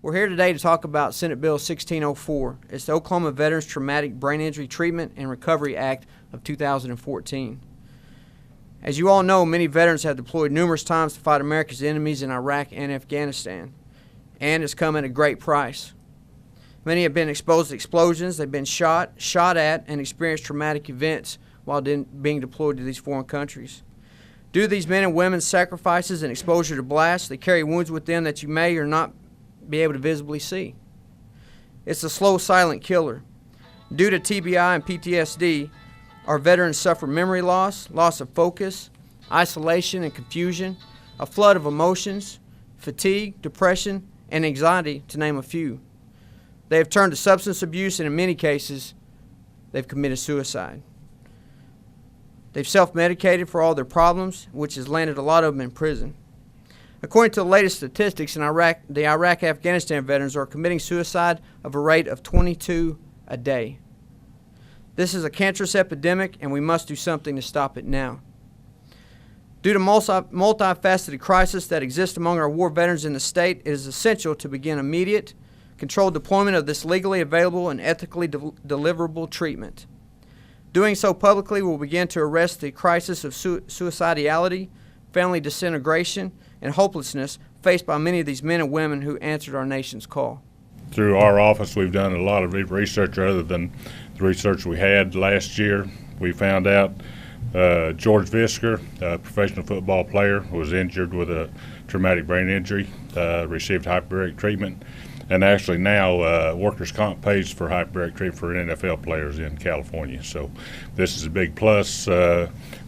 We're here today to talk about Senate Bill 1604. It's the Oklahoma Veterans Traumatic Brain Injury Treatment and Recovery Act of 2014. As you all know, many veterans have deployed numerous times to fight America's enemies in Iraq and Afghanistan, and it's come at a great price. Many have been exposed to explosions, they've been shot at, and experienced traumatic events while being deployed to these foreign countries. Due to these men and women's sacrifices and exposure to blasts, they carry wounds with them that you may or not be able to visibly see. It's a slow, silent killer. Due to TBI and PTSD, our veterans suffer memory loss, loss of focus, isolation and confusion, a flood of emotions, fatigue, depression, and anxiety, to name a few. They have turned to substance abuse, and in many cases, they've committed suicide. They've self-medicated for all their problems, which has landed a lot of them in prison. According to the latest statistics in Iraq, the Iraq-Afghanistan veterans are committing suicide of a rate of 22 a day. This is a cancerous epidemic, and we must do something to stop it now. Due to multifaceted crisis that exists among our war veterans in the state, it is essential to begin immediate, controlled deployment of this legally available and ethically deliverable treatment. Doing so publicly will begin to arrest the crisis of suicidality, family disintegration, and hopelessness faced by many of these men and women who answered our nation's call. Through our office, we've done a lot of research other than the research we had last year. We found out George Visker, a professional football player, was injured with a traumatic brain injury, received hyperbaric treatment, and actually now workers' comp pays for hyperbaric treatment for NFL players in California. So this is a big plus.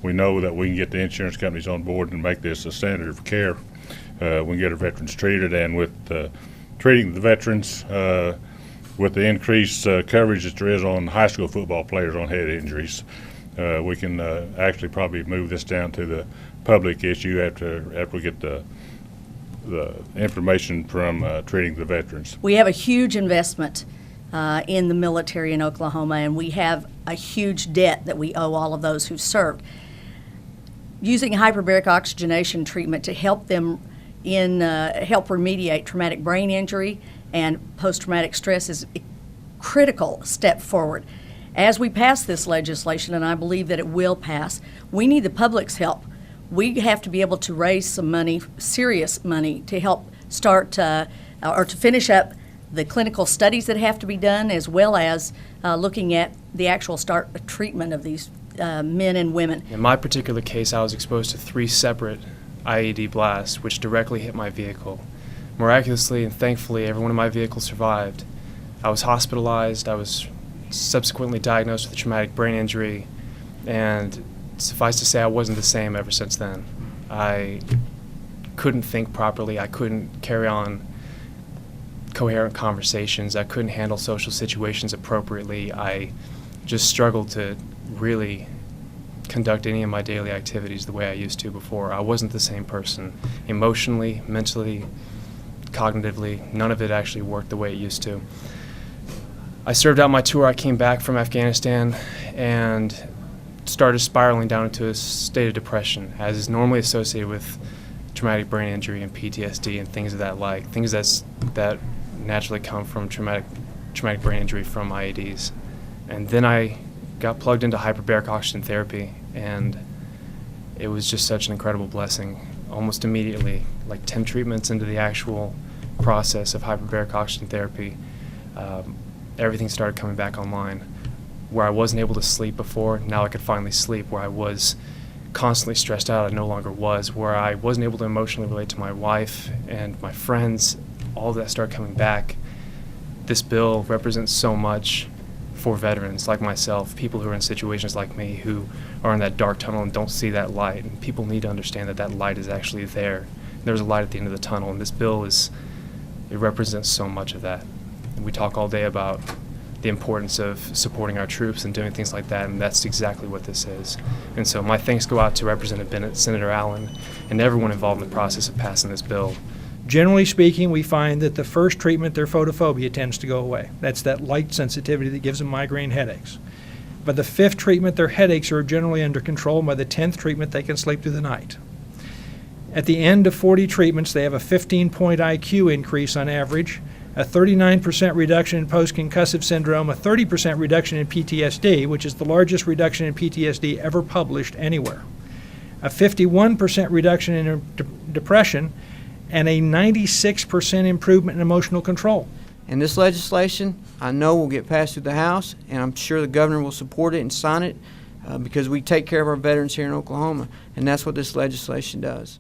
We know that we can get the insurance companies on board and make this a standard of care. We can get our veterans treated, and with treating the veterans with the increased coverage that there is on high school football players on head injuries, we can actually probably move this down to the public issue after we get the information from treating the veterans. We have a huge investment in the military in Oklahoma, and we have a huge debt that we owe all of those who've served. Using hyperbaric oxygenation treatment to help them help remediate traumatic brain injury and post-traumatic stress is a critical step forward. As we pass this legislation, and I believe that it will pass, we need the public's help. We have to be able to raise some money, serious money, to help start or to finish up the clinical studies that have to be done, as well as looking at the actual treatment of these men and women. In my particular case, I was exposed to 3 separate IED blasts, which directly hit my vehicle. Miraculously and thankfully, every one of my vehicles survived. I was hospitalized. I was subsequently diagnosed with a traumatic brain injury, and suffice to say, I wasn't the same ever since then. I couldn't think properly. I couldn't carry on coherent conversations. I couldn't handle social situations appropriately. I just struggled to really conduct any of my daily activities the way I used to before. I wasn't the same person. Emotionally, mentally, cognitively, none of it actually worked the way it used to. I served out my tour. I came back from Afghanistan and started spiraling down into a state of depression, as is normally associated with traumatic brain injury and PTSD and things of that like, things that naturally come from traumatic brain injury from IEDs. And then I got plugged into hyperbaric oxygen therapy, and it was just such an incredible blessing. Almost immediately, like 10 treatments into the actual process of hyperbaric oxygen therapy, everything started coming back online. Where I wasn't able to sleep before, now I could finally sleep. Where I was constantly stressed out, I no longer was. Where I wasn't able to emotionally relate to my wife and my friends, all of that started coming back. This bill represents so much for veterans like myself, people who are in situations like me who are in that dark tunnel and don't see that light. And people need to understand that that light is actually there. There's a light at the end of the tunnel, and this bill it represents so much of that. And we talk all day about the importance of supporting our troops and doing things like that, and that's exactly what this is. And so my thanks go out to Representative Bennett, Senator Allen, and everyone involved in the process of passing this bill. Generally speaking, we find that the first treatment, their photophobia, tends to go away. That's that light sensitivity that gives them migraine headaches. By the 5th treatment, their headaches are generally under control, and by the 10th treatment, they can sleep through the night. At the end of 40 treatments, they have a 15-point IQ increase on average, a 39% reduction in post-concussive syndrome, a 30% reduction in PTSD, which is the largest reduction in PTSD ever published anywhere, a 51% reduction in depression, and a 96% improvement in emotional control. And this legislation, I know, will get passed through the House, and I'm sure the governor will support it and sign it because we take care of our veterans here in Oklahoma, and that's what this legislation does.